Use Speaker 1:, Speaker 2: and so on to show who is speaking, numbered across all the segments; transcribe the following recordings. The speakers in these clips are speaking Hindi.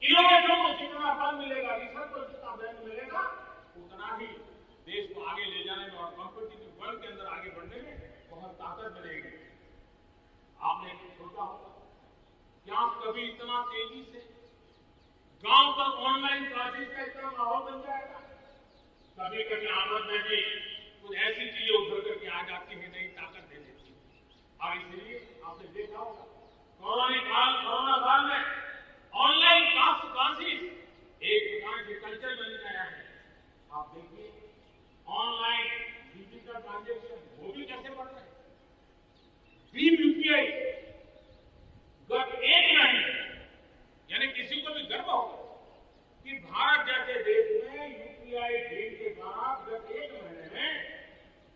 Speaker 1: इनोवेशन को जितना बल मिलेगा, रिसर्च को जितना बल मिलेगा, उतना ही देश को आगे ले जाने में और कॉम्पिटिटिव वर्ल्ड के अंदर आगे बढ़ने में बहुत ताकत मिलेगी। आपने सोचा होगा क्या कभी इतना तेजी से गांव तक ऑनलाइन क्लासेस का इतना माहौल बन जाएगा? कभी कभी आपस में भी कुछ ऐसी चीजें उभर करके आ जाती है, नई ताकत दे देती है। और इसलिए आपने देखा होगा कोरोना काल में ऑनलाइन क्लासेस एक प्रकार के कल्चर बन गया है। आप देखिए ऑनलाइन डिजिटल ट्रांजेक्शन वो भी कैसे बढ़ रहे हैं। भीम यूपीआई गत एक महीने, यानी किसी को भी गर्व हो कि भारत जैसे देश में यूपीआई भीम के द्वारा गत एक महीने में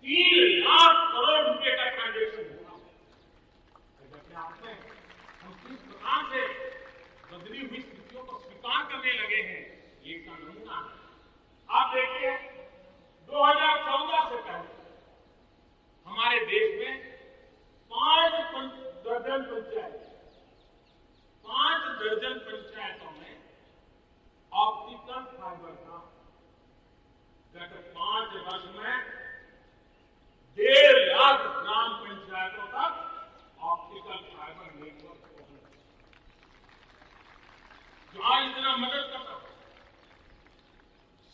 Speaker 1: 3 लाख करोड़ रुपए का ट्रांजेक्शन हुआ। आपने हम किस प्रकार से बदली हुई स्थितियों को स्वीकार करने लगे हैं, ये इसका नमूना है। आप देखिए 2014 से पहले हमारे देश में 5 दर्जन पंचायतों में ऑप्टिकल फाइबर था। गत 5 वर्ष में 1.5 लाख ग्राम पंचायतों तक ऑप्टिकल फाइबर नेटवर्क पहुंच, जो आज इतना मदद करता है।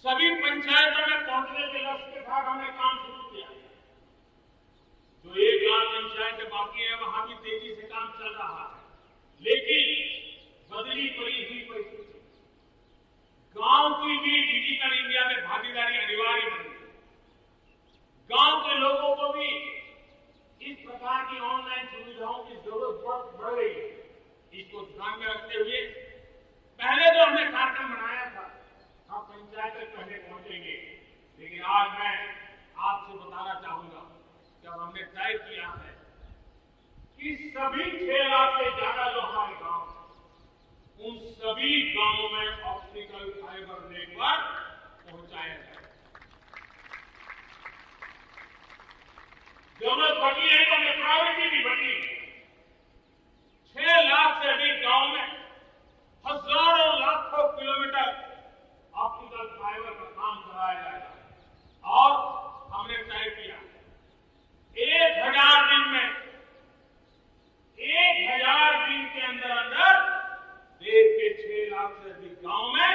Speaker 1: सभी पंचायतों में पहुंचने के लक्ष्य के साथ हमने काम शुरू किया। जो 1 लाख पंचायतें बाकी है वहां भी तेजी से काम चल रहा है, लेकिन बदली पड़ी हुई परिस्थिति, गांव की भी डिजिटल इंडिया में भागीदारी अनिवार्य बन गई। गांव के लोगों को भी इस प्रकार की ऑनलाइन सुविधाओं की जरूरत बहुत बढ़ रही है। इसको ध्यान में रखते हुए पहले जो हमने कार्यक्रम बनाया था, हम पंचायत तक पहले पहुंचेंगे, लेकिन आज मैं आपसे बताना चाहूंगा जब हमने तय किया है कि सभी 6 लाख से ज्यादा जो हमारे गांव, उन सभी गांवों में ऑप्टिकल फाइबर नेटवर्क पहुंचाया जाए। जरूरत बढ़ी है तो हमें प्रायोरिटी भी बढ़ी है। 6 लाख से अधिक गांव में हजारों लाखों किलोमीटर ऑप्टिकल फाइबर का काम कराया जाएगा। और हमने तय किया 1000 दिन में, 1000 दिन के अंदर अंदर देश के 6 लाख से अधिक गांव में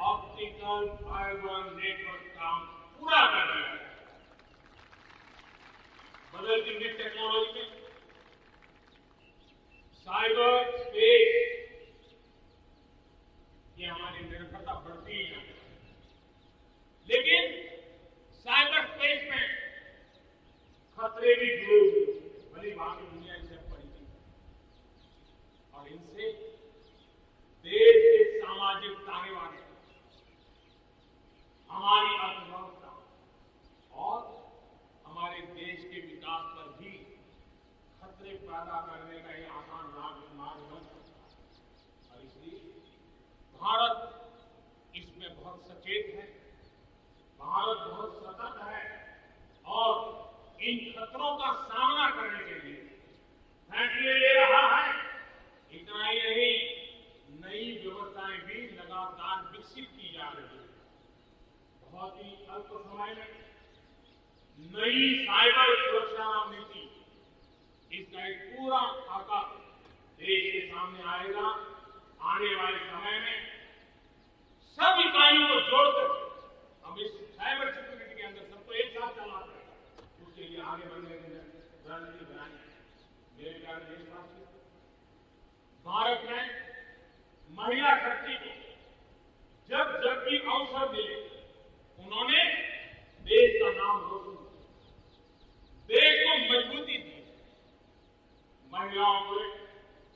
Speaker 1: ऑप्टिकल फाइबर नेटवर्क काम पूरा कर दिया है। बदलती हुई टेक्नोलॉजी में साइबर स्पेस, ये हमारी निर्भरता बढ़ती ही है। लेकिन साइबर स्पेस में खतरे भी जुड़े हुए, भली भांति दुनिया इनसे परिचित है और इनसे देश के सामाजिक ताने बाने, हमारी अर्थव्यवस्था और हमारे देश के विकास पर भी खतरे पैदा करने का ये आसान मार्ग बन सकता है। और इसलिए भारत इसमें बहुत सचेत है, भारत बहुत सतर्क है और इन खतरों का सामना करने के लिए फैसले ले रहा है। इतना ही नहीं, नई व्यवस्थाएं भी लगातार विकसित की जा रही है। बहुत ही अल्प समय में नई साइबर सुरक्षा नीति, इसका एक पूरा खाका देश के सामने आएगा। आने वाले समय में सब इकाइयों को जोड़कर हम इस साइबर सिक्योरिटी के अंदर सबको एक साथ चलाते हैं, उसके लिए आगे बढ़ने की रणनीति बनाएंगे। मेरे प्यारे देशवासी, भारत में महिला शक्ति को जब भी अवसर मिले उन्होंने देश का नाम रोशन किया, देश को मजबूती दी। महिलाओं को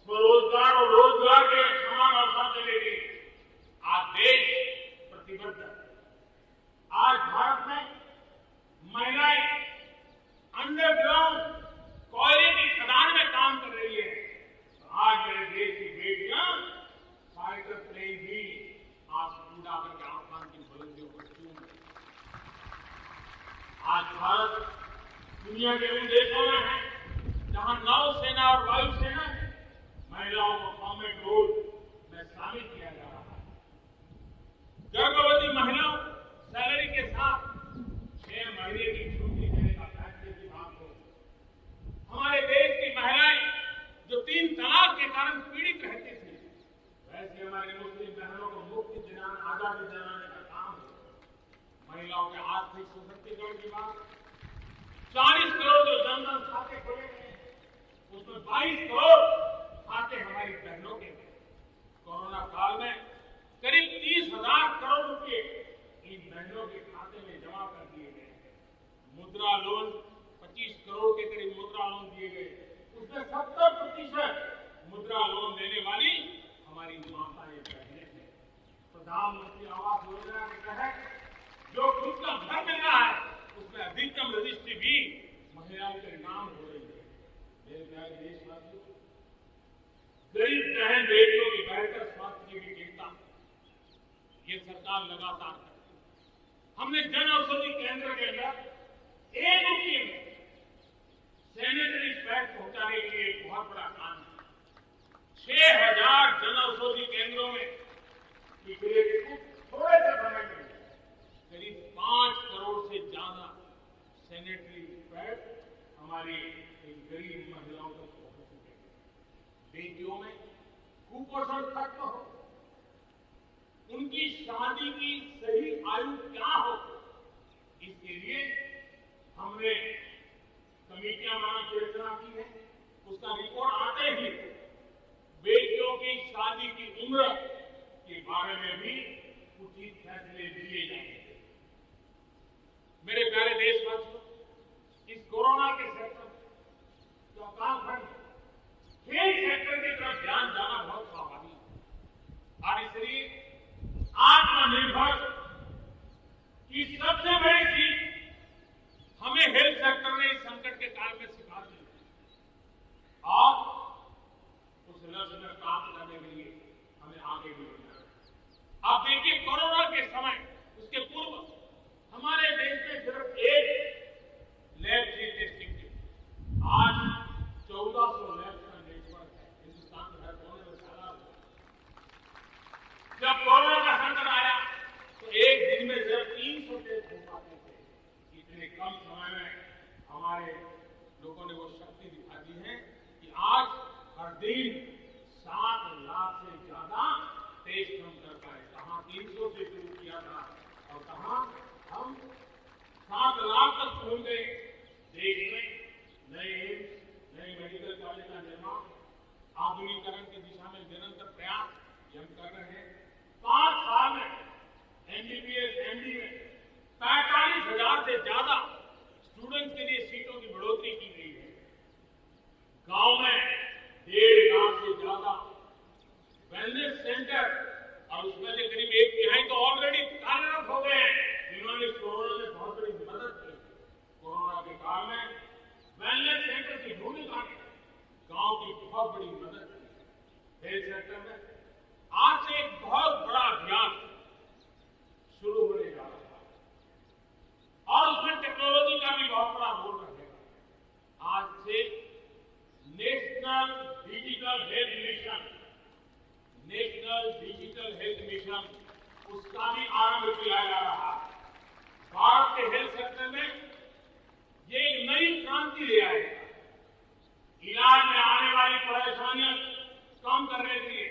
Speaker 1: स्वरोजगार और रोजगार के समान अवसर देने के लिए आज देश प्रतिबद्ध है। आज भारत में महिलाएं अंडरग्राउंड कोयले की खदान में काम कर रही है। आज मेरे देश की बेटियां फाइटर प्लेन भी आज पूरा करके आसमान की बुलंदियों को छू रही है। आज भारत दुनिया के उन देशों में है जहां नौसेना और वायुसेना महिलाओं को कॉमेट रोल में शामिल किया जा रहा है। गर्भवती महिलाओं सैलरी के साथ 6 महीने की छुट्टी देने का फैसले की बात हो। हमारे देश की महिलाएं जो 3 तलाक के कारण पीड़ित रहती थी, वैसे हमारे मुस्लिम बहनों को मुक्ति दिलाने, आजादी दिलाने का काम हो। महिलाओं के आर्थिक सशक्तिकरण की बात, 40 करोड़ जो जनधन खाते खोले गए, उसमें 22 करोड़ खाते हमारी बहनों के। कोरोना काल में करीब 30,000 करोड़ रुपए इन बहनों के खाते में जमा कर दिए गए। मुद्रा लोन 25 करोड़ के करीब मुद्रा लोन दिए गए, उसमें 70% मुद्रा लोन देने वाली हमारी माताएं बहनें हैं। प्रधानमंत्री आवास योजना के तहत जो खुद का घर मिल रहा है, उसमें अधिकतम रजिस्ट्री भी महिलाओं के नाम हो रही है। मेरे प्यारे देशवासियों, गरीब बहन बेटियों की बेहतर स्वास्थ्य की भी चिंता ये सरकार लगातार करती है। हमने जन औषधि केंद्र के अंदर एक रुपये में सैनिटरी पैड पहुंचाने के लिए एक बहुत बड़ा काम किया। 6,000 जन औषधि केंद्रों में पिछले थोड़े से समय में करीब 5 करोड़ से ज्यादा सैनिटरी पैड हमारी गरीब महिलाओं तक पहुंच चुके हैं। बेटियों में कुपोषण खत्म हो, उनकी शादी की सही आयु क्या हो, इसके लिए हमने कमेटियां बनाने की रचना की है। उसका रिपोर्ट आते ही बेटियों की शादी की उम्र के बारे में भी उचित फैसले लिए जाएंगे। मेरे प्यारे देशवासियों, इस कोरोना के सेक्टर जो कालखंड खेल सेक्टर की तरफ ध्यान जाना बहुत स्वाभाविक है। और इसलिए आत्मनिर्भर की सबसे बड़ी चीज हमें हेल्थ सेक्टर ने इस संकट के काल में सिखा दी और उस लक्ष्य में प्राप्त करने के लिए हमें आगे भी बढ़ना है। आप देखिए, कोरोना के समय, उसके पूर्व हमारे देश में सिर्फ एक लैब थी टेस्टिंग की। आज 1400 लैब का नेटवर्क है। हिंदुस्तान में हर कोने में फैला हुआ। जब कोरोना का संकट आया तो एक दिन में सिर्फ 300 टेस्ट हो पाते थे। इतने कम समय में हमारे लोगों ने वो शक्ति दिखा दी है कि आज हर दिन 7 लाख से ज्यादा टेस्ट हम कर पाए। कहाँ 300 से शुरू किया था और कहाँ हम 7 लाख तक पहुंच गए। देश में नए एम्स, नए मेडिकल कॉलेज का निर्माण, आधुनिकीकरण की दिशा में निरंतर प्रयास हम कर रहे हैं। 5 साल में एमबीबीएस, एमडी में 45,000 से ज्यादा स्टूडेंट्स के लिए सीटों की बढ़ोतरी की गई है। गांव में 1.5 लाख से ज्यादा वेलनेस सेंटर और उसमें से करीब 1/3 तो ऑलरेडी कार्यरत हो गए हैं, जिन्होंने कोरोना में बहुत बड़ी मदद की। कोरोना के काल में वेलनेस सेंटर की भूमिका ने गांव की बहुत बड़ी मदद की। हेल्थ सेक्टर में आज से एक बहुत बड़ा अभियान शुरू होने जा रहा है और उसमें टेक्नोलॉजी का भी बहुत बड़ा रोल रहेगा। आज से national digital health mission, national digital health mission, उसका भी आरंभ किया जा रहा है। भारत के हेल्थ सेक्टर में ये एक नई क्रांति ले आएगा। इलाज में आने वाली परेशानियां कम करने के लिए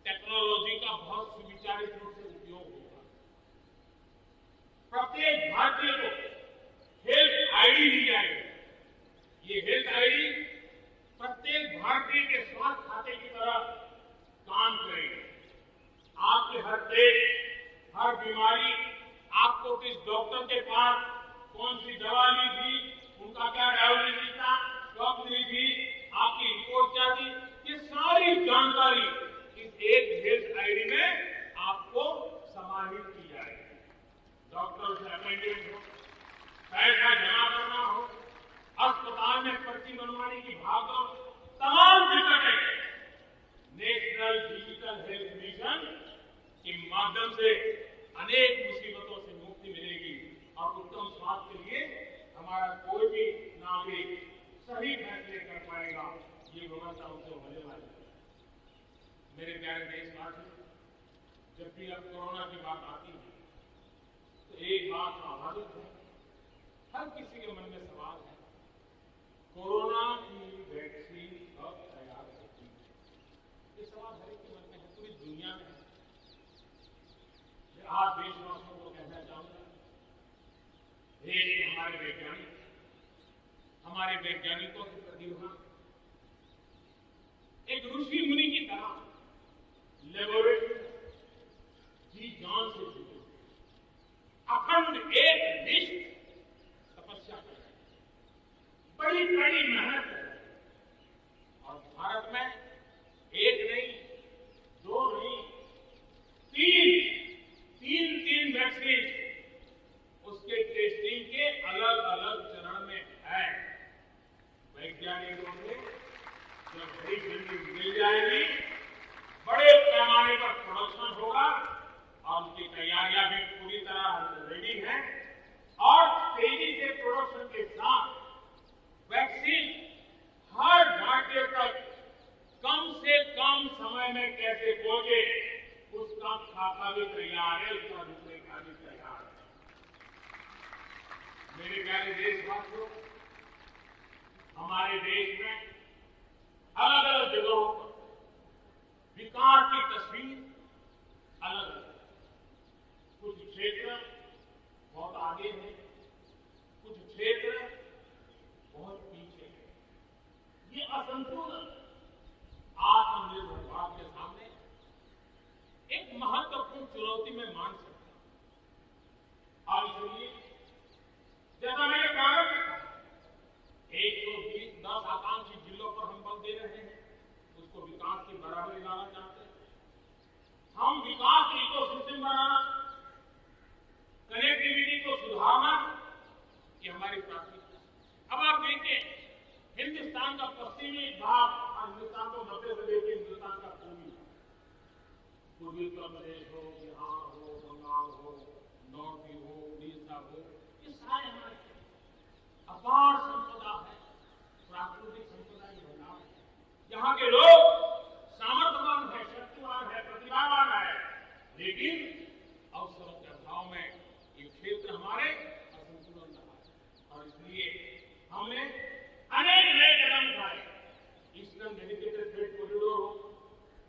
Speaker 1: टेक्नोलॉजी का बहुत सुविचारित रूप से उपयोग होगा। प्रत्येक भारतीय को हेल्थ आईडी दी जाएगी। ये हेल्थ आईडी प्रत्येक भारतीय के स्वास्थ्य खाते की तरह काम करेगी। आपके हर टेस्ट, हर बीमारी, आपको किस डॉक्टर के पास कौन सी दवा ली थी, उनका क्या डायग्नोसिस था, कब ली थी, आपकी रिपोर्ट क्या थी, ये सारी जानकारी इस एक हेल्थ आईडी में आपको समाहित की जाएगी। डॉक्टर से अपॉइंटमेंट हो, पैसा जमा करना हो, अस्पताल में पर्ची बनवाने की भागदौड़, तमाम दिक्कतें नेशनल डिजिटल हेल्थ मिशन के माध्यम से अनेक मुसीबतों से मुक्ति मिलेगी और उत्तम स्वास्थ्य के लिए हमारा कोई भी नागरिक सही फैसले कर पाएगा। ये व्यवस्था उससे होने वाली है। मेरे प्यारे देशवासियों, जब भी अब कोरोना की बात आती है तो एक बात स्वाभाविक है, हर किसी के मन में सवाल है, कोरोना की वैक्सीन कब तैयार होगी? ये सवाल हर एक के मन में है, पूरी दुनिया में है। मैं आज देशवासियों को कहना चाहूंगा, देश के हमारे वैज्ञानिकों की प्रतिभा एक ऋषि मुनि की तरह लेबोरेटरी जी जान से जुटे, अखंड एक निष्ठ तपस्या कर रहे हैं, बड़ी कड़ी मेहनत कर रहे हैं। और भारत में एक नहीं, दो नहीं, तीन वैक्सीन उसके टेस्टिंग के अलग अलग चरण में है। वैज्ञानिकों ने जब बड़ी जल्दी मिल जाएगी, बड़े पैमाने पर प्रोडक्शन होगा और उनकी तैयारियां भी पूरी तरह रेडी हैं और तेजी से प्रोडक्शन के साथ वैक्सीन हर घंटे तक कम से कम समय में कैसे पहुंचे उसका खाका भी तैयार है, उसका रूपरेखा भी तैयार है। मेरे प्यारे देशवासियों, हमारे देश में अलग अलग जगहों पर विकास की तस्वीर अलग अलग है। कुछ क्षेत्र बहुत आगे हैं, कुछ क्षेत्र बहुत पीछे हैं। ये असंतुलन आत्मनिर्भर भारत के सामने एक महत्वपूर्ण चुनौती में मान सकता हूं। और इसलिए जैसा मैंने प्रारंभ में कहा, 110 आकांक्षी जिलों पर हम बल दे रहे हैं, उसको विकास की बराबरी लाना चाहते हैं। हम विकास की इकोसिस्टम बनाना, कनेक्टिविटी को सुधारना, ये हमारी प्राथमिकता। अब आप देखिए, हिंदुस्तान का पश्चिमी भाग और हिंदुस्तान को मध्य से लेकर हिंदुस्तान का पूर्वी उत्तर प्रदेश हो, बिहार हो, बंगाल हो, नॉर्थ हो, उड़ीसा हो, ये सारे हमारे अपार संपदा है, प्राकृतिक संपदा की भंडार है। यहाँ के लोग सामर्थ्यवान है, शक्तिवान है, प्रतिभावान है, लेकिन अवसरों के अभाव में ये क्षेत्र हमारे असंतुलन रहा है। और इसलिए हमने अनेक नए कदम उठाए। ईस्टर्न डेडिकेटेड फ्रेट कॉरिडोर हो,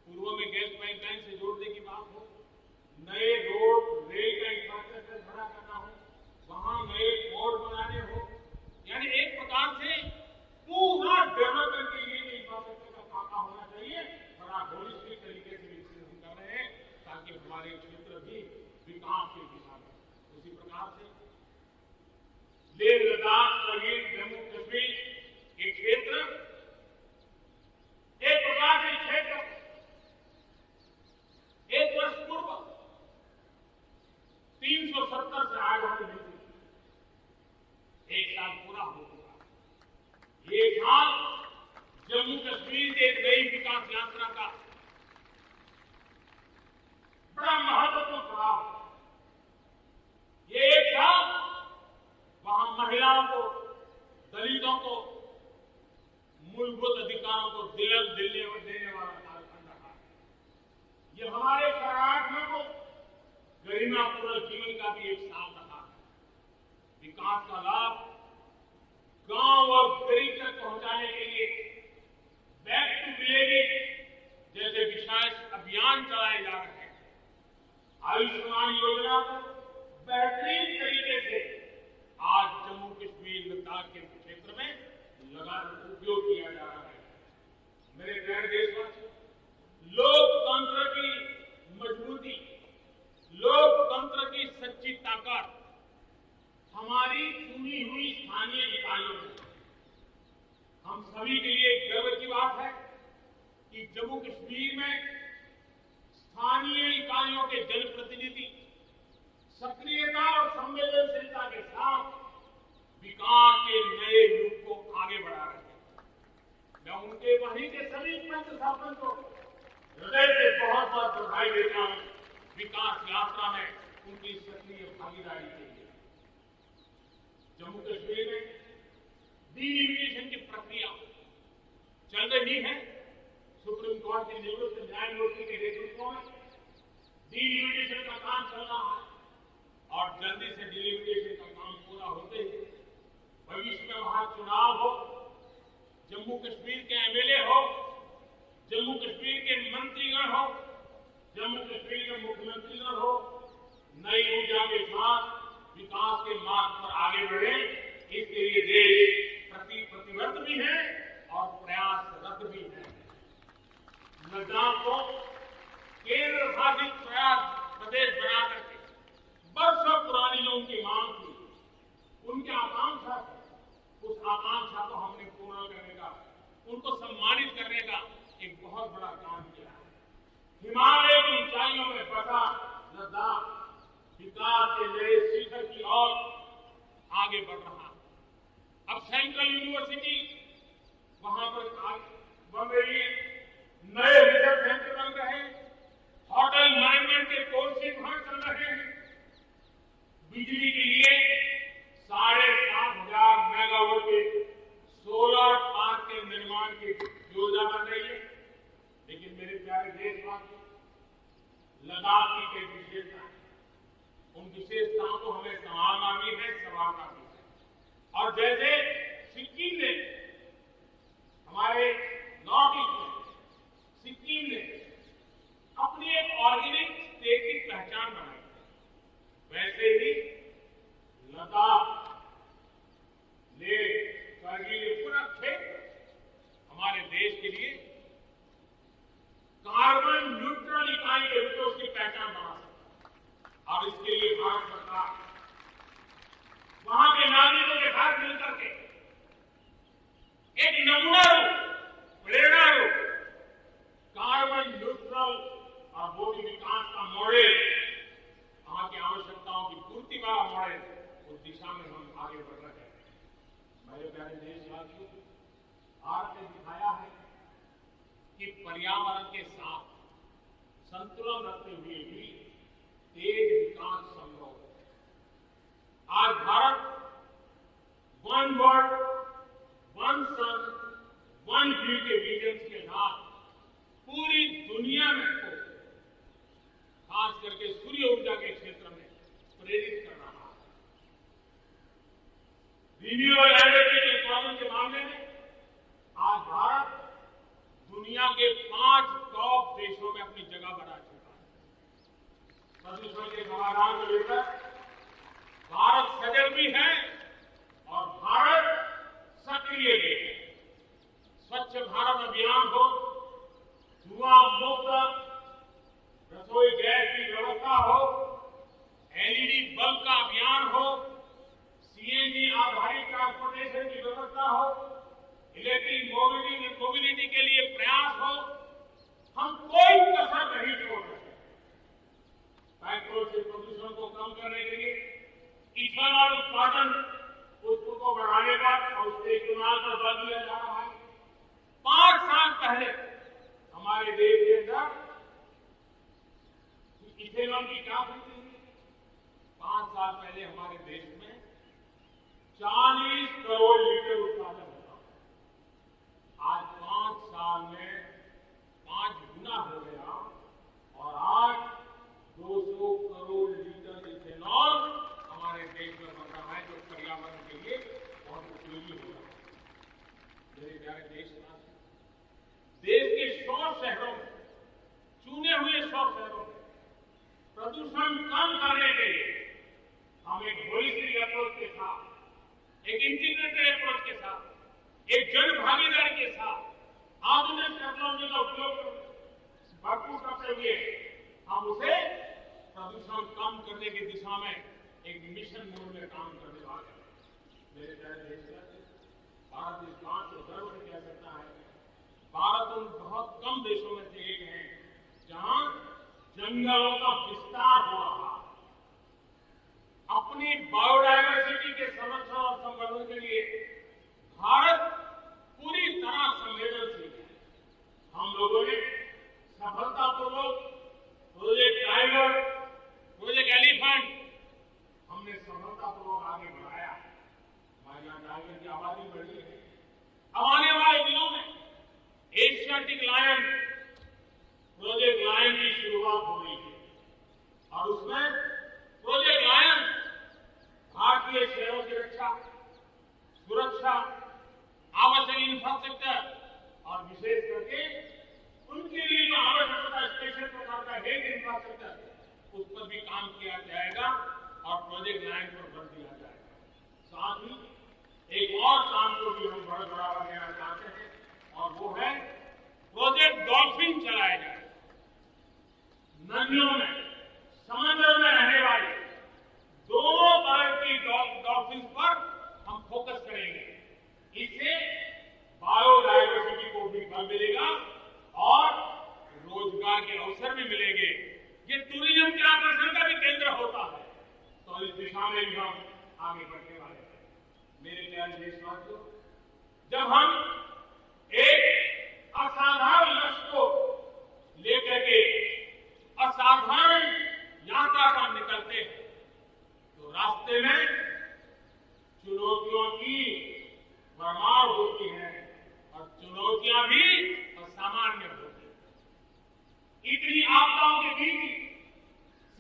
Speaker 1: पूर्व में गैस पाइपलाइन से जोड़ने की बात हो, नए रोड रेल का इंफ्रास्ट्रक्चर खड़ा करना हो, वहां नए पोर्ट बनाने हो, यानी एक प्रकार से पूरा डेवलपमेंट के लिए इंफ्रास्ट्रक्चर का खाका होना चाहिए। बड़ा होलिस्टिक तरीके से विकसित हम कर रहे हैं ताकि हमारे क्षेत्र भी विकास की दिशा में। उसी प्रकार से लेह लद्दाख, करगिल, जम्मू कश्मीर के क्षेत्र एक प्रकार से क्षेत्र एक वर्ष पूर्व 370 से आजादी मिली, एक साल पूरा हो चुका। ये साल जम्मू कश्मीर के एक नई विकास यात्रा का बड़ा महत्वपूर्ण पड़ाव है। ये एक साल वहां महिलाओं को, दलितों को, मूलभूत अधिकारों को देने वाला कार्यक्रम रहा है। ये हमारे शरणार्थियों को गरिमापूर्ण जीवन का भी एक साल रहा है। विकास का लाभ गांव और गरीब तक पहुंचाने के लिए बैक टू विलेज जैसे विशेष अभियान चलाए जा रहे हैं। आयुष्मान योजना को बेहतरीन तरीके से आज जम्मू कश्मीर लद्दाख के क्षेत्र में लगातार उपयोग किया जा रहा है। मेरे प्यारे देशवासियों, लोकतंत्र की मजबूती, लोकतंत्र की सच्ची ताकत हमारी चुनी हुई स्थानीय इकाइयों में। हम सभी के लिए गर्व की बात है कि जम्मू कश्मीर में स्थानीय इकाइयों के जनप्रतिनिधि सक्रियता और संवेदनशीलता के साथ विकास के नए युग को आगे बढ़ा रहे हैं। मैं उनके वहीं के सभी पंच शासन को हृदय से बहुत बहुत बधाई देता हूं विकास यात्रा में उनकी सक्रिय भागीदारी के लिए। जम्मू कश्मीर में डीलिमिटेशन की प्रक्रिया चल रही है। सुप्रीम कोर्ट के निवृत्त न्यायमूर्ति के नेतृत्व में डिलिमिटेशन का काम चल रहा है और जल्दी से डिलिमिटेशन का काम पूरा होते ही भविष्य में वहां चुनाव हो, जम्मू कश्मीर के एमएलए हो, जम्मू कश्मीर के मंत्रीगण हो, जम्मू कश्मीर के मुख्यमंत्रीगण हो, नई ऊर्जा के साथ विकास के मार्ग पर आगे बढ़े, इसके लिए देश प्रतिबद्ध भी है और प्रयासरत भी है। लद्दाख को केंद्र शासित प्रदेश बना करके वर्षों पुरानी जो उनकी मांग थी, उनकी आकांक्षा थी, उस आकांक्षा को हमने पूर्ण करने का, उनको सम्मानित करने का एक बहुत बड़ा काम किया है। हिमालय की ऊंचाइयों में बसा लद्दाख विकास के नए शिखर की ओर आगे बढ़ रहा है। अब सेंट्रल यूनिवर्सिटी वहां पर बन रही है, नए रिसर्च सेंटर बन रहे हैं, होटल मैनेजमेंट के कोर्सेज वहां चल रहे हैं, बिजली के लिए 7,500 मेगावाट के सोलर पार्क के निर्माण की योजना बन रही है। लेकिन मेरे प्यारे देशवासियों, लद्दाख की कई विशेषता है, उन विशेषताओं को हमें संभालना भी है, संभालना भी है। और जैसे सिक्किम ने, हमारे नॉर्थ ईस्ट में सिक्किम ने अपनी एक ऑर्गेनिक स्टेट की पहचान बनाई, वैसे ही लद्दाख ने करगिल पूरा क्षेत्र हमारे देश के लिए कार्बन न्यूट्रल इकाई के रूप में उसकी पहचान बना सकता। और इसके लिए भारत सरकार वहां के नागरिकों के साथ मिलकर के एक नमूना रूप, प्रेरणा रूप कार्बन न्यूट्रल और बोली विकास का मॉडल, वहां की आवश्यकताओं की पूर्ति वाला मॉडल, उस दिशा में हम आगे बढ़ रहे हैं। मेरे प्यारे देशवासियों, भारत ने दिखाया है कि पर्यावरण के साथ संतुलन रखते हुए भी तेज विकास संभव है। आज Bharat one world one sun one view के विजन के साथ पूरी दुनिया में को खास करके सूर्य ऊर्जा के क्षेत्र में प्रेरित कर रहा है। रिन्यूएबल एनर्जी के उत्पादन के मामले में आज भारत दुनिया के 5 टॉप देशों में अपनी जगह बना चुका है। प्रदूषण के समाधान को लेकर भारत सजग भी है और भारत सक्रिय भी है। स्वच्छ भारत अभियान हो, धुआं मुक्त रसोई गैस की व्यवस्था हो, एलईडी बल्ब का अभियान हो, सीएनजी आधारित ट्रांसपोर्टेशन की व्यवस्था हो, इलेक्ट्रिक मोबिलिटी के लिए प्रयास हो, हम कोई कसर नहीं छोड़ रहे। पेट्रोल से प्रदूषण को कम करने के लिए इथेनॉल उत्पादन उसको बढ़ाने का और उसके इस्तेमाल पर बल दिया जा रहा है। 5 साल पहले हमारे देश के अंदर इथेनॉल की क्या स्थिति थी? 5 साल पहले हमारे देश में 40 करोड़ लीटर उत्पादन होता था। आज 5 साल में 5 गुना हो गया और आज 200 करोड़ लीटर इथेनॉल हमारे देश में बन रहा है, जो पर्यावरण के लिए बहुत उपयोगी हो रहा है। मेरे प्यारे देशवासी, देश के 100 शहरों में, चुने हुए 100 शहरों में प्रदूषण कम करने के लिए हम एक होलिस्टिक अप्रोच के साथ, एक इंटीग्रेटेड अप्रोच के साथ, एक जन भागीदारी के साथ, आधुनिक टेक्नोलॉजी का उपयोग भरपूर करते हुए हम उसे प्रदूषण कम करने की दिशा में एक मिशन मोड में काम करने वाले हैं। मेरे प्यारे देशवासी, भारत इस बात को गर्व से कह सकता है, भारत उन बहुत कम देशों में से एक है जहां जंगलों का विस्तार हो रहा है। अपनी बायोडायवर्सिटी के संरक्षण और संवर्धन के लिए भारत पूरी तरह संवेदनशील है। हम लोगों ने सफलतापूर्वक प्रोजेक्ट टाइगर, प्रोजेक्ट एलिफेंट हमने सफलतापूर्वक आगे बढ़ाया है। हमारे यहाँ टाइगर की आबादी बढ़ी है। अब आने वाले दिनों में एशियाटिक लायन उस पर भी काम किया जाएगा और प्रोजेक्ट लाइन पर भर दिया जाएगा। साथ ही एक और काम को भी हम बहुत बढ़ावा देना चाहते हैं और वो है प्रोजेक्ट डॉल्फिन चलाया जाए। नदियों में, समुद्र में रहने वाले दोनों तरह की डॉल्फिन पर हम फोकस करेंगे। इससे बायोडायवर्सिटी को भी बल मिलेगा और रोजगार के अवसर भी मिलेंगे। ये टूरिज्म के आकर्षण का भी केंद्र होता है, तो इस दिशा में भी हम आगे बढ़ने वाले हैं। मेरे प्यारे देशवासियों, जब हम एक असाधारण लक्ष्य को लेकर के असाधारण यात्रा पर निकलते हैं तो रास्ते में चुनौतियों की भरमार होती है और चुनौतियां भी असामान्य होती हैं। इतनी आपदाओं के बीच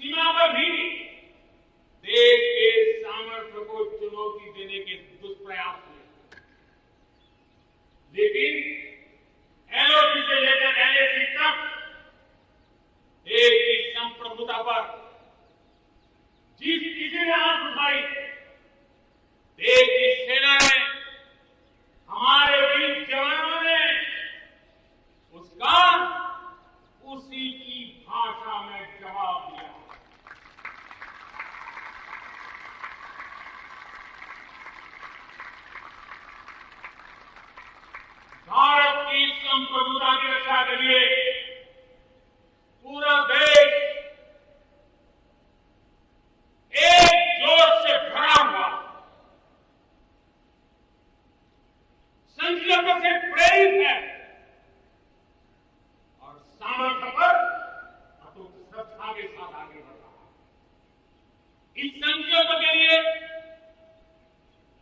Speaker 1: सीमा पर भी देश के सामर्थ्य को चुनौती देने के दुष्प्रयास हुए, लेकिन एलओसी से लेकर एलएसी तक देश की संप्रभुता पर जिस किसी ने आंख उठाई, देश की सेना ने, हमारे वीर जवानों ने उसका उसी की भाषा में जवाब दिया। भारत की संप्रभुता की रक्षा के लिए पूरा देश एक जोश से भरा हुआ, संकल्प से प्रेरित है और सामर्थ्य पर अटूट श्रद्धा के साथ आगे बढ़ रहा है। इस संकल्प के लिए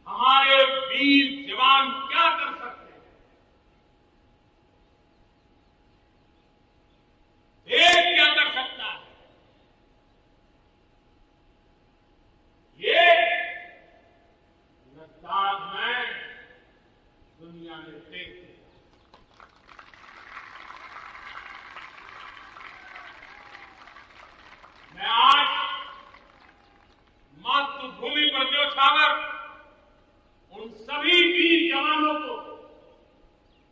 Speaker 1: हमारे वीर जवान क्या कर सकते हैं? देश क्या कर सकता है? ये लद्दाख में दुनिया ने देख लिया। मैं आज मातृभूमि पर न्योछावर उन सभी वीर जवानों को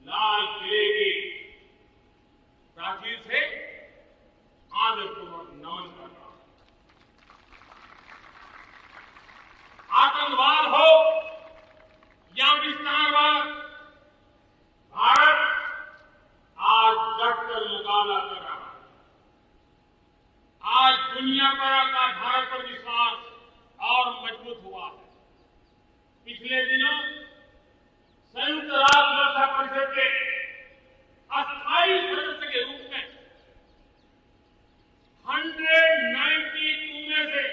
Speaker 1: लाल किले की प्राचीर से आदरपूर्वक नमन कर रहा हूं। आतंकवाद हो या विस्तारवाद, भारत आज डटकर मुकाबला कर रहा है। आज दुनिया पर का भारत पर विश्वास और मजबूत हुआ है। पिछले दिनों संयुक्त राष्ट्र सुरक्षा परिषद के अस्थायी सदस्य के रूप में 192 में से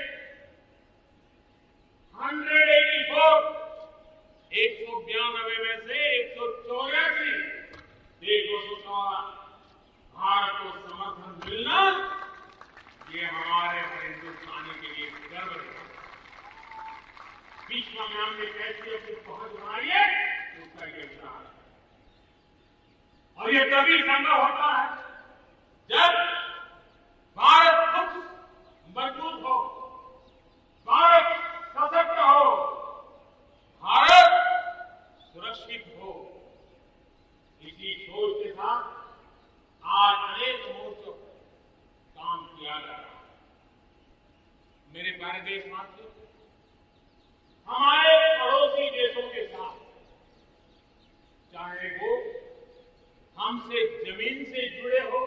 Speaker 1: 192 में से 184 देशों द्वारा भारत को समर्थन मिलना, ये हमारे हर हिंदुस्तानी के लिए गर्व है। विश्व में हमने कैसी अपनी पहुंच बनाई है, उसका ये उदाहरण है। और ये तभी संभव होता है जब भारत खुद मजबूत हो, भारत सशक्त हो, भारत सुरक्षित हो। इसी सोच के साथ आज अनेक मोर्चों पर काम किया जा रहा है। मेरे प्यारे देशवासियों, हमारे पड़ोसी देशों के साथ, चाहे वो हमसे जमीन से जुड़े हो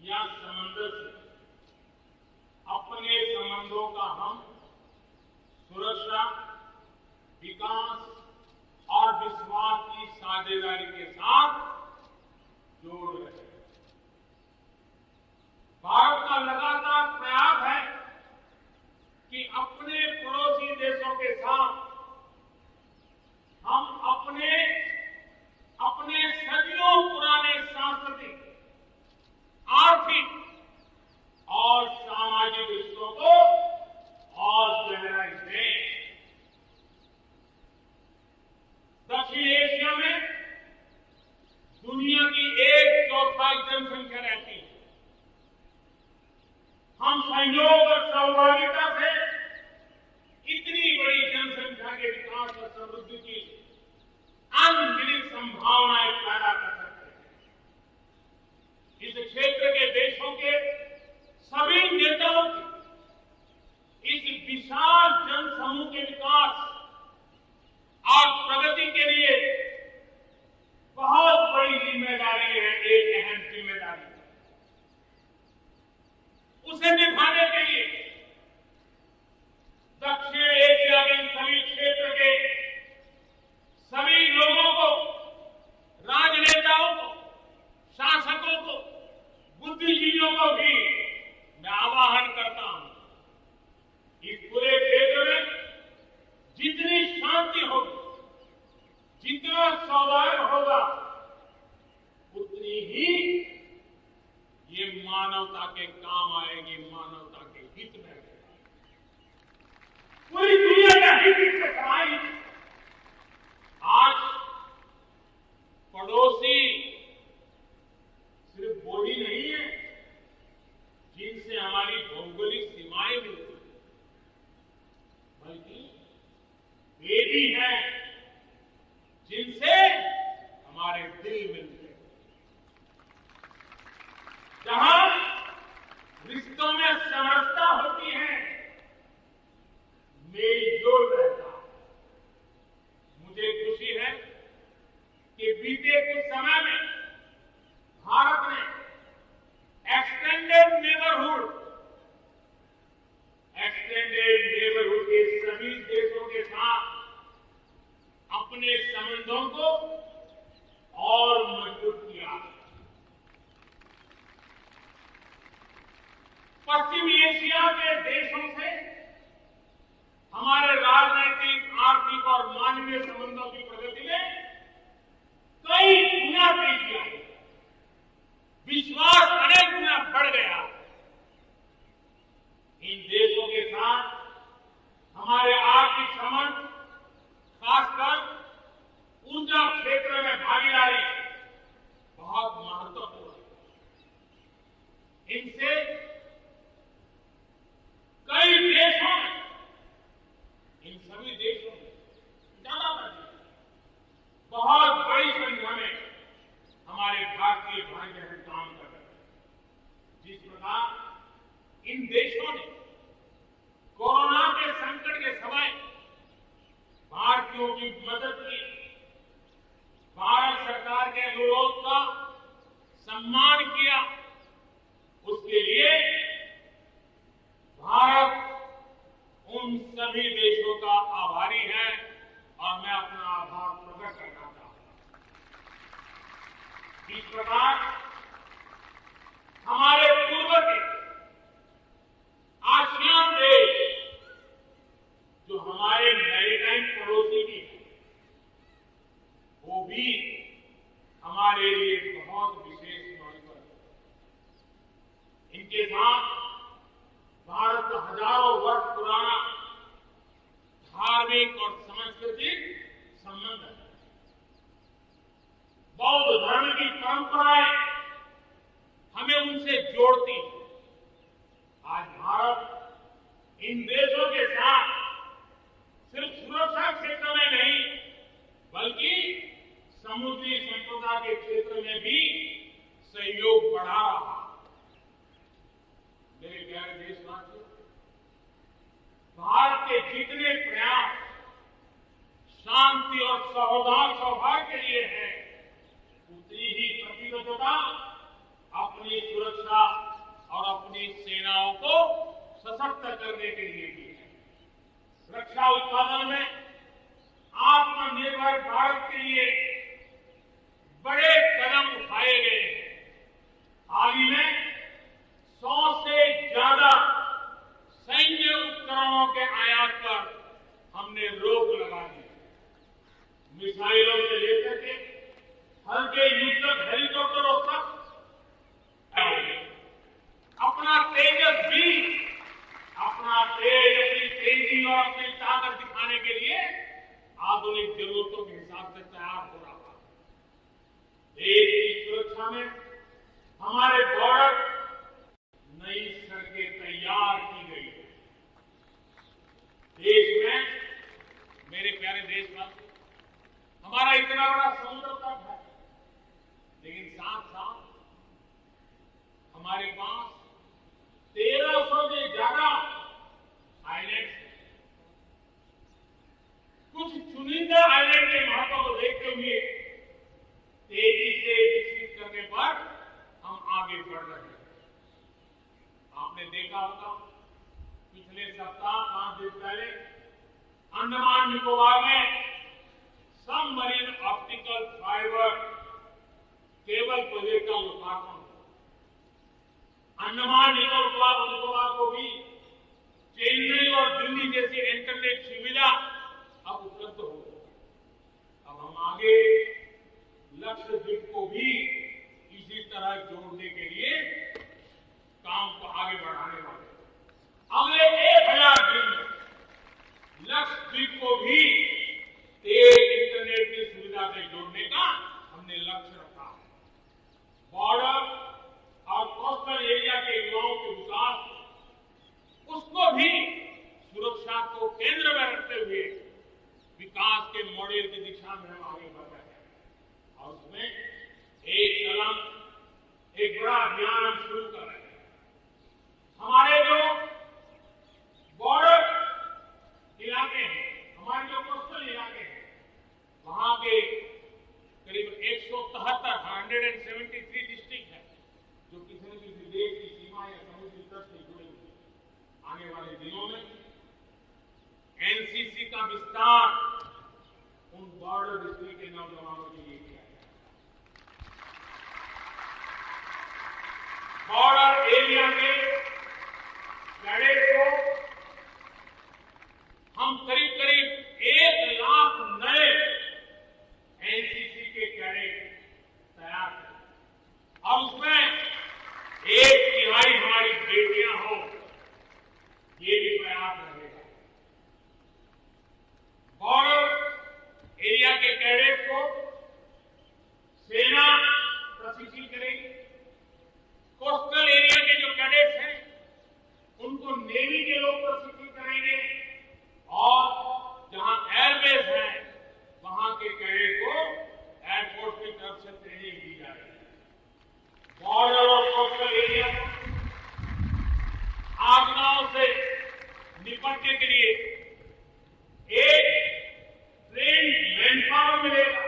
Speaker 1: या समंदर से, अपने संबंधों का हम सुरक्षा, विकास और विश्वास की साझेदारी के साथ जोड़ रहे हैं। भारत का लगातार प्रयास है कि अपने पड़ोसी देशों के साथ हम अपने सदियों पुराने सांस्कृतिक, संयोग और सहभागिता से इतनी बड़ी जनसंख्या के विकास और समृद्धि की अनगिनत संभावनाएं पैदा कर सकते हैं। इस क्षेत्र के देशों के सभी नेताओं की इस विशाल जनसमूह के विकास और प्रगति के लिए बहुत बड़ी जिम्मेदारी है, एक अहम जिम्मेदारी है। उसे निभाने के लिए दक्षिण एशिया के सभी क्षेत्र के सभी लोगों को, राजनेताओं को, शासकों को, बुद्धिजीवियों को भी मैं आह्वान करता हूं, इस पूरे क्षेत्र में जितनी शांति होगी, जितना सौहार्द होगा, उतनी ही ये मानवता के काम आएगी, मानवता के हित में पूरी दुनिया का हित इससे समाई। आज पड़ोसी सिर्फ वो ही नहीं है जिनसे हमारी भौगोलिक सीमाएं मिलती हैं, बल्कि वे भी हैं जिनसे हमारे दिल मिलते हैं। जहां रिश्तों में समरसता होती है, मेलजोल रहता है। मुझे खुशी है कि बीते कुछ समय में भारत ने एक्सटेंडेड नेबरहुड के सभी देशों के साथ अपने संबंधों को और मजबूत किया। पश्चिमी एशिया के देशों से हमारे राजनीतिक, आर्थिक और मानवीय संबंधों की प्रगति में कई गुना तेजी आई, विश्वास अनेक गुना बढ़ गया। इन देशों के साथ हमारे आर्थिक संबंध, खासकर ऊर्जा क्षेत्र में भागीदारी बहुत महत्वपूर्ण है। इनसे कई देशों में, इन सभी देशों में ज्यादातर बहुत बड़ी संख्या में हमारे भारतीय भाई बहन काम कर रहे हैं। जिस प्रकार इन देशों ने कोरोना के संकट के समय भारतीयों की मदद की, भारत सरकार के अनुरोध का सम्मान किया, उसके लिए भारत उन सभी देशों का आभारी है और मैं अपना आभार प्रकट करना चाहता हूं। इस प्रकार हमारे पूर्व के आसियान देश, जो हमारे मैरीटाइम पड़ोसी भी हैं, वो भी हमारे लिए बहुत विशेष महत्व है। इनके साथ भारत का हजारों वर्ष पुराना धार्मिक और सांस्कृतिक संबंध है। बौद्ध धर्म की परंपराएं हमें उनसे जोड़ती हैं। आज भारत इन देशों के साथ सिर्फ सुरक्षा क्षेत्र में नहीं, बल्कि समुद्री संपदा के क्षेत्र में भी सहयोग बढ़ा रहा है। मेरे प्यारे देशवासियों, भारत के जितने प्रयास शांति और सौहार्द के लिए है, उतनी ही प्रतिबद्धता अपनी सुरक्षा और अपनी सेनाओं को सशक्त करने के लिए भी है। रक्षा उत्पादन में आत्मनिर्भर भारत के लिए बड़े कदम उठाए गए हैं। हाल ही में 100 से ज्यादा सैन्य उपकरणों के आयात पर हमने रोक लगा दी। मिसाइलों से लेकर के हल्के युद्धक हेलीकॉप्टरों तक अपना तेजस भी, अपनी तेजी और अपनी ताकत दिखाने के लिए आधुनिक जरूरतों के हिसाब से तैयार हो रहा है। देश की सुरक्षा में हमारे बॉर्डर नई सड़कें तैयार बढ़ रहे हैं। आपने देखा होगा पिछले सप्ताह 5 दिन पहले अंडमान निकोबार में submarine optical fibre cable project का लोकार्पण। अंडमान निकोबार को भी चेन्नई और दिल्ली जैसी इंटरनेट सुविधा अब उपलब्ध हो गई। अब हम आगे लक्षद्वीप को भी इसी तरह जोड़ने के लिए काम को आगे बढ़ाने वाले हैं। अगले 1000 दिन में लक्षद्वीप को भी तेज इंटरनेट की सुविधा से जोड़ने का हमने लक्ष्य रखा है। बॉर्डर और कोस्टल एरिया के युवाओं के विकास उसको भी सुरक्षा को केंद्र में रखते हुए विकास के मॉडल की दिशा में हम आगे बढ़ रहे हैं और उसमें एक कदम एक बड़ा अभियान हम शुरू कर रहे हैं। हमारे जो बॉर्डर इलाके हैं, हमारे जो कोस्टल इलाके हैं, वहां के करीब 173 डिस्ट्रिक्ट है जो किसी न किसी देश की सीमा या समुद्री तट से जुड़े हुए। आने वाले दिनों में एनसीसी का विस्तार उन बॉर्डर डिस्ट्रिक्ट के नौजवानों के लिए किया गया। बॉर्डर एरिया के कैडेट को हम करीब 1 लाख नए एनसीसी के कैडेट तैयार करें और उसमें 1/3 हमारी बेटियां हो, ये भी प्रयास रहेगा। बॉर्डर एरिया के कैडेट को सेना प्रशिक्षित करेगी। कोस्टल एरिया के जो कैडेट्स हैं उनको नेवी के लोग प्रशिक्षित करेंगे और जहां एयरबेस है वहां के कैडेट को एयरफोर्स की तरफ से ट्रेनिंग दी जाएगी। बॉर्डर और कोस्टल एरिया आपदाओं से निपटने के लिए एक ट्रेन मैनपावर मिलेगा।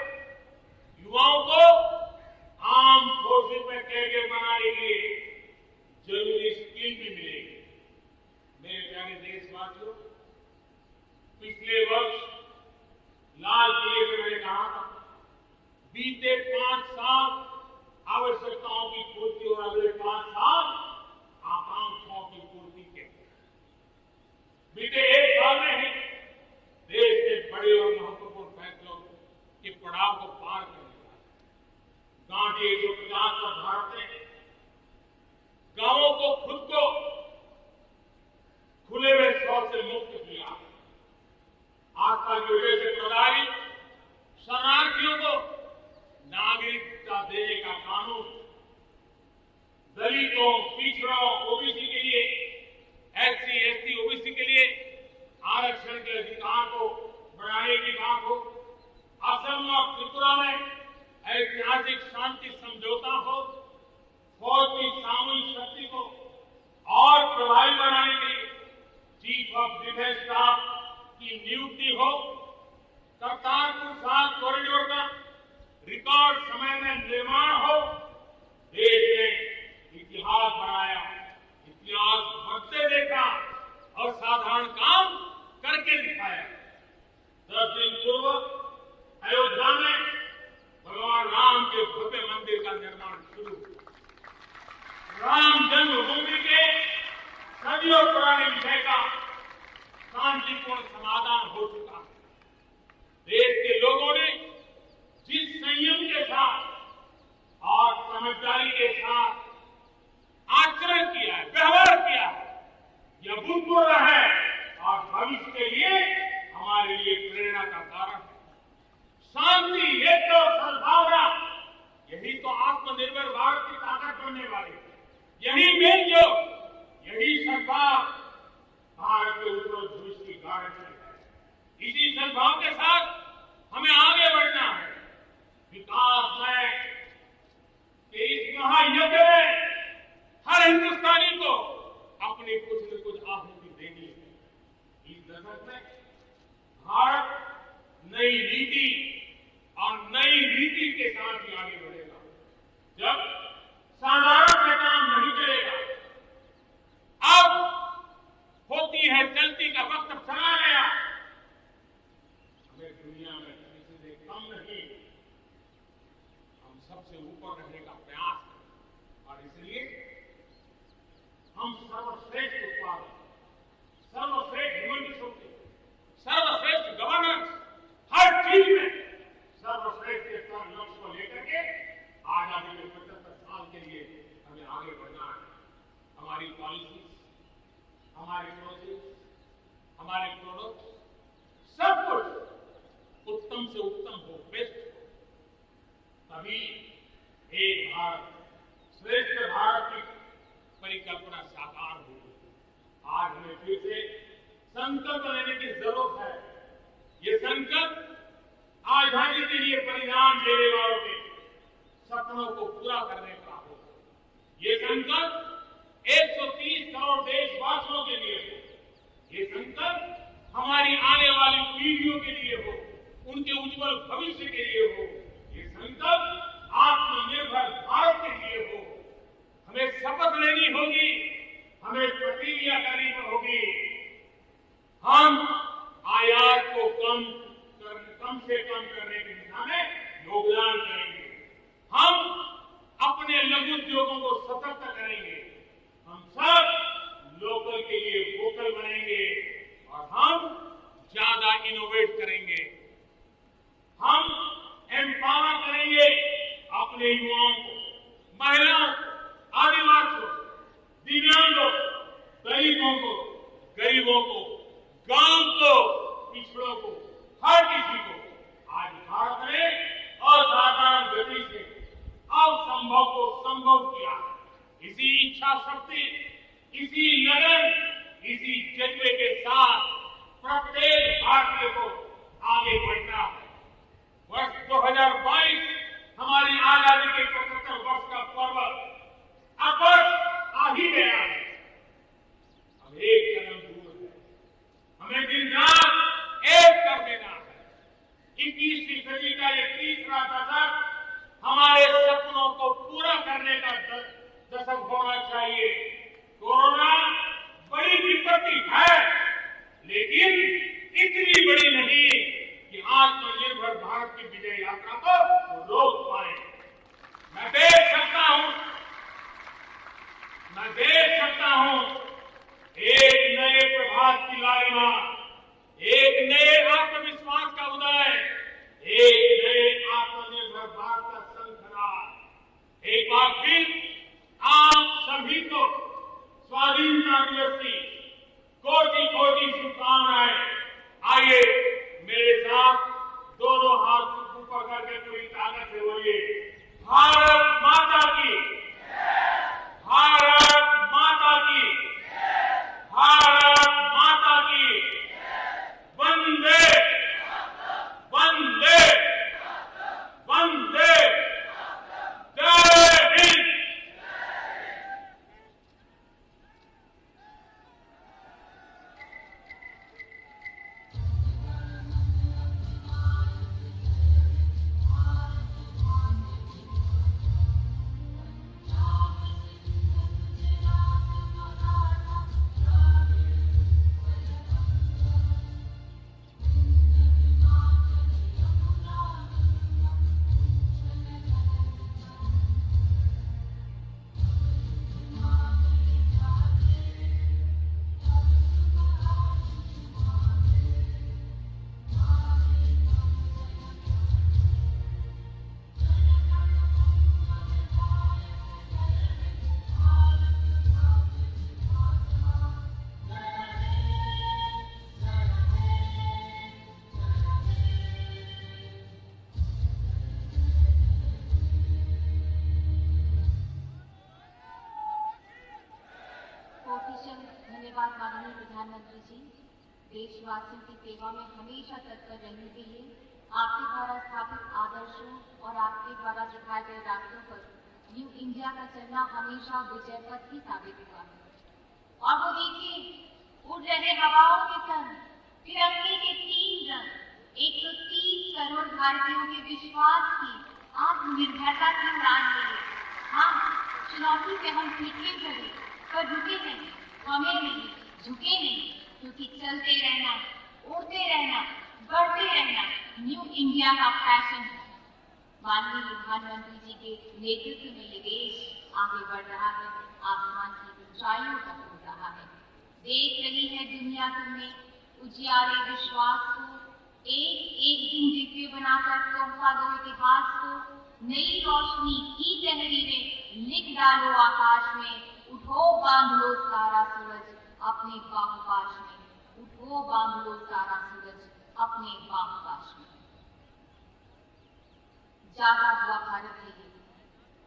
Speaker 1: युवाओं को आर्म फोर्सेस में कैरियर बनाने के लिए जरूरी स्किल भी मिलेगी। मेरे प्यारे देशवासियों, पिछले वर्ष लाल किले से मैंने कहा था बीते 5 साल आवश्यकताओं की पूर्ति और अगले 5 साल आकांक्षाओं की पूर्ति के। बीते 1 साल में ही देश के बड़े और महत्वपूर्ण फैसलों के पड़ाव को पार कर लिया। गांधी 150 का भारत ने गांवों को खुद को खुले में शौच से मुक्त किया। आस्था की वजह से प्रताड़ित शरणार्थियों को नागरिकता देने का कानून, दलितों, पिछड़ों, ओबीसी के लिए, एससी, एसटी, ओबीसी के लिए आरक्षण के अधिकार को बढ़ाने की बात हो, असम और त्रिपुरा में ऐतिहासिक शांति समझौता हो, फौज की सामूहिक शक्ति को और प्रभावी बनाने के लिए चीफ ऑफ डिफेंस स्टाफ की नियुक्ति हो, करतारपुर साहिब कॉरिडोर का रिकॉर्ड समय में निर्माण हो। देश ने इतिहास बनाया, इतिहास बढ़ते देखा और साधारण काम करके दिखाया। 10 दिन पूर्व अयोध्या में भगवान राम के भव्य मंदिर का निर्माण शुरू हुआ। राम जन्मभूमि के सदियों पुराने विषय का शांतिपूर्ण समाधान हो चुका है। देश के लोगों ने जिस संयम के साथ और समझदारी के साथ आचरण किया है, व्यवहार किया है, यह अभूतपूर्व है और भविष्य के लिए हमारे लिए प्रेरणा का कारण है। शांति, एकता और सद्भावना, यही तो आत्मनिर्भर भारत की ताकत बनने वाली है। यही मेलजोल, यही सद्भाव भारत के उत्तर भविष्य की गारंटी है। इसी सद्भाव के साथ हमें आगे बढ़ना है। विकास में कि इस महायज्ञ में हर हिंदुस्तानी को अपनी कुछ न कुछ आहुति देनी है। इस दशक में भारत नई नीति और नई नीति के साथ ही आगे बढ़ेगा। जब साधारण से काम हम सर्वश्रेष्ठ उत्पादन, सर्वश्रेष्ठ ह्यूमन रिसोर्सेज, सर्वश्रेष्ठ गवर्नेंस, हर चीज में सर्वश्रेष्ठ के स्तर लक्ष्य को लेकर के आजादी के 75 साल के लिए हमें आगे बढ़ना है। हमारी पॉलिसी, हमारे प्रोसेस, हमारे प्रोडक्ट, सब कुछ उत्तम से उत्तम हो, बेस्ट हो, तभी एक भारत श्रेष्ठ भारत की परिकल्पना साकार होगी। आज हमें फिर से संकल्प लेने की जरूरत है। ये संकल्प आजादी के लिए बलिदान देने वालों के सपनों को पूरा करने का हो। ये संकल्प 130 करोड़ देशवासियों के लिए हो। ये संकल्प हमारी आने वाली पीढ़ियों के लिए हो, उनके उज्जवल भविष्य के लिए हो। ये संकल्प आत्मनिर्भर भारत के लिए हो। हमें शपथ लेनी होगी, हमें प्रतिज्ञा करनी होगी। हम आयात को कम से कम करने की दिशा में योगदान करेंगे। हम अपने लघु उद्योगों को सशक्त करेंगे। हम सब लोकल के लिए वोकल बनेंगे और हम ज्यादा इनोवेट करेंगे। हम एम्पावर करेंगे अपने युवाओं को, महिलाओं को, आदिवासियों, दिव्यांगों, गरीबों को, गांव को, पिछड़ों को, हर किसी को। आज भारत ने असाधारण गति से असंभव को संभव किया। इसी इच्छा शक्ति, इसी लगन, इसी जज्बे के साथ प्रत्येक भारतीय को आगे बढ़ना है। वर्ष 2022 हमारी आजादी के 75 वर्ष का पर्व अब बस आ ही गया है। अब एक कदम दूर है, हमें दिन रात एक कर देना है। 21वीं सदी का ये तीसरा दशक हमारे सपनों को पूरा करने का दशक होना चाहिए। कोरोना बड़ी विपत्ति है, लेकिन इतनी बड़ी नहीं कि आत्मनिर्भर भारत की विजय यात्रा को रोक पाए। मैं देख सकता हूं एक नए प्रभात की लालिमा, एक नए आत्मविश्वास का उदय, एक नए आत्मनिर्भर भारत का शंखनाद। एक बार फिर आप सभी को स्वाधीनता दिवस की कोटि शुभकामनाएं। आइए मेरे साथ दोनों हाथ ऊपर करके पूरी ताकत से बोलिए, भारत माता की, भारत माता की, भारत माता की, वंदे वंदे वंदे, जय हिंद।
Speaker 2: धन्यवाद माननीय प्रधानमंत्री जी। देशवासियों की सेवा में हमेशा तत्पर रहने के लिए आपके द्वारा स्थापित आदर्शों और आपके द्वारा दिखाए गए रास्तों पर न्यू इंडिया का चलना हमेशा विजय पथ ही साबित हुआ है। और वो देखिए, उड़ रहे हवाओं के संग तिरंगे के 3 रंग, 130 करोड़ भारतीयों के विश्वास की, आत्मनिर्भरता की उड़ान लिए। हाँ, चुनौती से हम सीखे चले, पर रुके नहीं, हमें नहीं, झुके नहीं, क्योंकि चलते रहना, उड़ते रहना, बढ़ते रहना न्यू इंडिया का पैशन है। माननीय प्रधानमंत्री जी के नेतृत्व में ये देश आगे बढ़ रहा है, आसमान की ऊंचाइयों तक। रही है दुनिया तुम्हें, उजियारे विश्वास को, एक एक दिन दिव्य बनाकर तोहफा दो इतिहास को, नई रोशनी की तहरीरें लिख डालो आकाश में, उठो बांध लो सारा सूरज अपने बाहुपाश में, उठो बांध लो सारा सूरज अपने बाहुपाश में। जागा हुआ भारत है ये,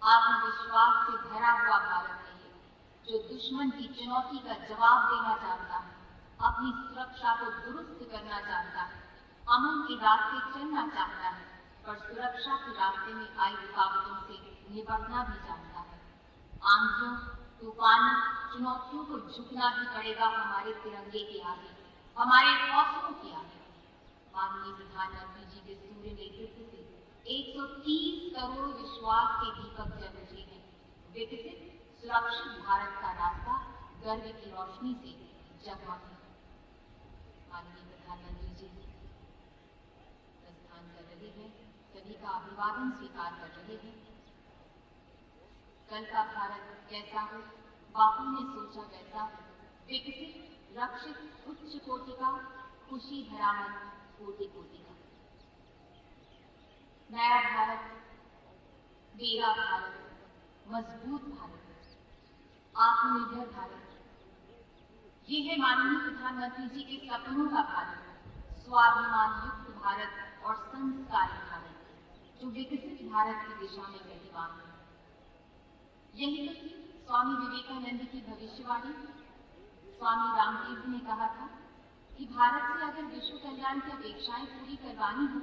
Speaker 2: आत्मविश्वास से भरा हुआ भारत है ये, जो दुश्मन की चुनौती का जवाब देना जानता है, अपनी सुरक्षा को दुरुस्त करना जानता है, अमन के रास्ते चलना चाहता है, पर सुरक्षा के रास्ते में आई रुकावटों से निपटना भी जानता है। आंधियों, तूफानों, चुनौतियों को झुकना भी पड़ेगा हमारे तिरंगे के आगे, हमारे हौसलों के आगे। माननीय प्रधानमंत्री जी के सूर्य नेतृत्व से 130 करोड़ विश्वास के दीपक जल उठे हैं। विकसित सुरक्षित भारत का रास्ता गर्व की रोशनी से जगमग है। माननीय प्रधानमंत्री जी प्रस्थान कर रहे हैं, सभी का अभिवादन स्वीकार कर रहे हैं। कल का भारत कैसा हो, बापू ने सोचा वैसा हो, विकसित, रक्षित, उच्च कोटि का, खुशी भरा मन कोटि कोटि का। नया भारत, मेरा भारत, मजबूत भारत, आत्मनिर्भर भारत, ये है माननीय प्रधानमंत्री जी के सपनों का भारत, स्वाभिमान युक्त भारत और संस्कारी भारत, जो विकसित भारत की दिशा में गतिमान है। यही तो थी स्वामी विवेकानंद की भविष्यवाणी। स्वामी रामतीर्थ ने कहा था कि भारत से अगर विश्व कल्याण की अपेक्षाएं पूरी करवानी हो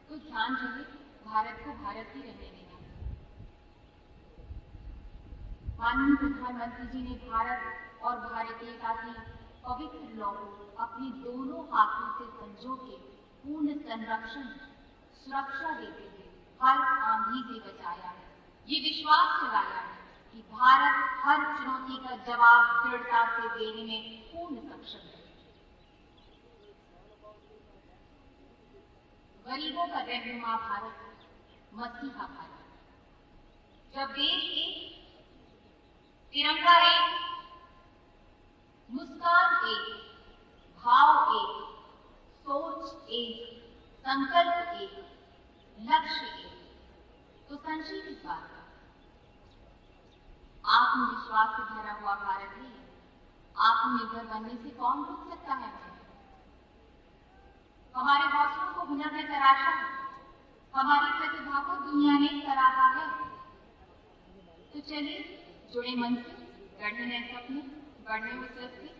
Speaker 2: तो ध्यान रहे भारत को भारत ही रहने देना। माननीय प्रधानमंत्री जी ने भारत और भारतीयता की पवित्र लौ अपने दोनों हाथों से संजो के पूर्ण संरक्षण, सुरक्षा देते हुए हर आंधी से बचाया है। ये विश्वास जगाया है कि भारत हर चुनौती का जवाब दृढ़ता से देने में पूर्ण सक्षम है। गरीबों का रहनुमा भारत, मसीहा भारत, जब देश एक, तिरंगा एक, मुस्कान एक, भाव एक, सोच एक, संकल्प एक, लक्ष्य एक, तो संशय किस बात का? आत्मविश्वास से भरा हुआ भारत है। आत्मनिर्भर बनने से कौन रोक सकता है हमें? हमारे हौसलों को हुनर ने तराशा है, हमारी प्रतिभा को दुनिया ने सराहा है। तो चलिए जुड़े मन से गढ़े नए सपने, बढ़े उस रास्ते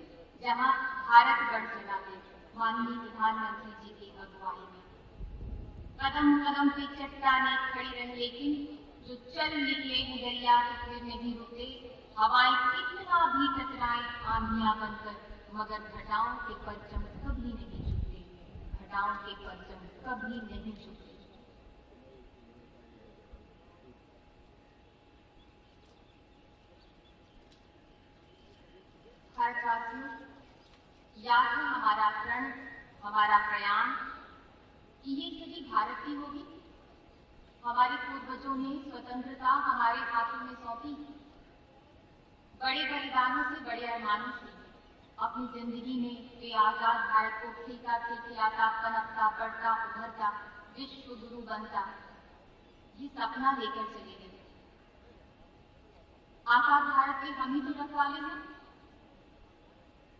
Speaker 2: जहां भारत बढ़ चला है माननीय प्रधानमंत्री जी की अगुवाई में। कदम कदम पे चट्टाने खड़ी रहे, लेकिन जो चल निकले हैं दरिया से फिर नहीं रुके। हवाएं कितना भी टकराए आंधियां बनकर, मगर घटाओं के परचम कभी नहीं झुकते, घटाओं के परचम कभी नहीं झुकते। भारतवासियों, याद है हमारा प्रण, हमारा प्रयाण कि ये सभी भारत की होगी। हमारे पूर्वजों ने स्वतंत्रता हमारे हाथों में सौंपी। बड़े बलिदानों से, बड़े अरमानों से अपनी जिंदगी में वे आजाद भारत को खिलता खिलखिलाता, पनपता, बढ़ता, उभरता, विश्व गुरु बनता, ये सपना लेकर चले गए। आजाद भारत के हम ही तो रखवाले हैं।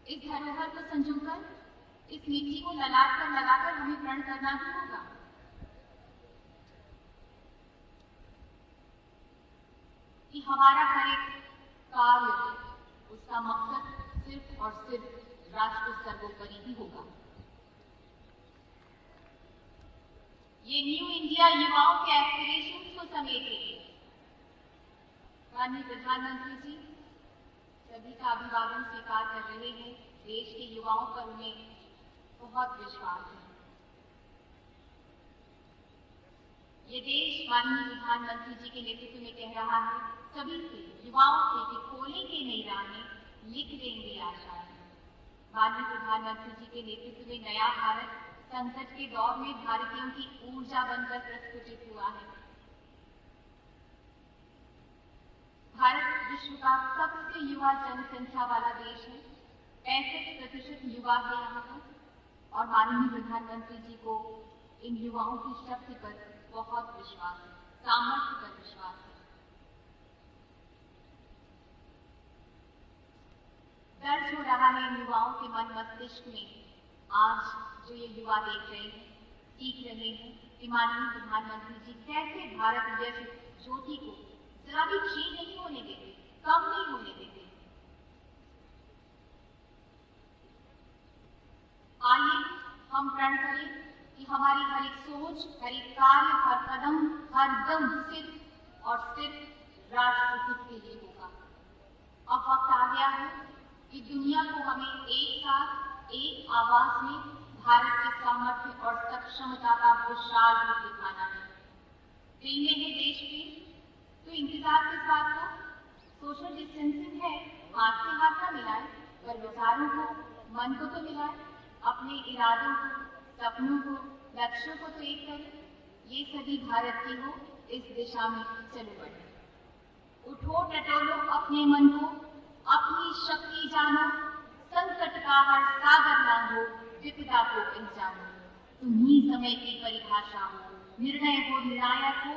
Speaker 2: इस धरोहर को संजोकर, इस मिट्टी को ललाट पर लगाकर हमें प्रण करना भी होगा कि हमारा हर एक कार्य, उसका मकसद सिर्फ और सिर्फ राष्ट्र सर्वोपरि ही होगा। ये न्यू इंडिया युवाओं के एस्पिरेशंस को समेटे। माननीय प्रधानमंत्री जी सभी का अभिवादन स्वीकार कर रहे हैं। देश के युवाओं पर उन्हें बहुत विश्वास है। ये देश माननीय प्रधानमंत्री जी के नेतृत्व में कह रहा है सभी से, युवाओं से कि खोलेंगे नई राहें, लिख देंगे आशाएं। माननीय प्रधानमंत्री जी के नेतृत्व में नया भारत संकट के दौर में भारतीयों की ऊर्जा बनकर प्रस्फुटित हुआ है। भारत विश्व का सबसे युवा जनसंख्या वाला देश है। 65% युवा है यहाँ पर और माननीय प्रधानमंत्री जी को इन युवाओं की शक्ति पर बहुत विश्वास है, सामर्थ्य पर विश्वास है। दर्ज हो रहा है इन युवाओं के मन मस्तिष्क में। आज जो ये युवा देख रहे हैं, सीख रहे हैं कि माननीय प्रधानमंत्री जी कैसे भारत यश ज्योति को जरा भी क्षीण नहीं होने देते, कम नहीं होने देते। आइए हम प्रण करें कि हमारी हर एक सोच, हर एक कार्य, हर कदम, हर दम सिर्फ और सिर्फ राष्ट्र हित के लिए होगा। अब वक्त आ गया है कि दुनिया को हमें एक साथ एक आवाज में भारत के सामर्थ्य और सक्षमता का विशाल रूप दिखाना है। ट्रेन में है देश प्रेम, तो इंतजार किस बात का? सोशल डिस्टेंसिंग है, हाथ से हाथ न मिलाए, पर विचारों को, मन को तो मिलाए, अपने इरादों को, सपनों को, लक्ष्यों को तो एक करें। ये सभी भारत की हो, इस दिशा में चलो बढ़े। उठो टटोलो अपने मन को, अपनी शक्ति जानो, संकट का हर सागर लांघो, विपदा को पहचानो। तुम्ही समय की परिभाषा हो, निर्णय हो निर्णायक हो,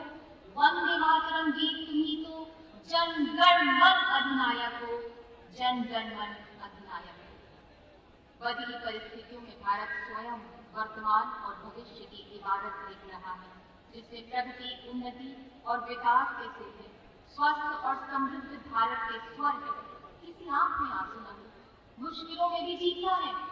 Speaker 2: वंदे मातरम गीत तुम्ही तो, जन गण मन अधिनायक हो, जन गण मन अधिनायक हो। बदली परिस्थितियों में भारत स्वयं वर्तमान और भविष्य की इबारत देख रहा है, जिसमें प्रगति, उन्नति और विकास के सिलसिले, स्वस्थ और समृद्ध भारत के स्वर्ग किसी आंख में आंसू न हो। मुश्किलों में भी जीतना है,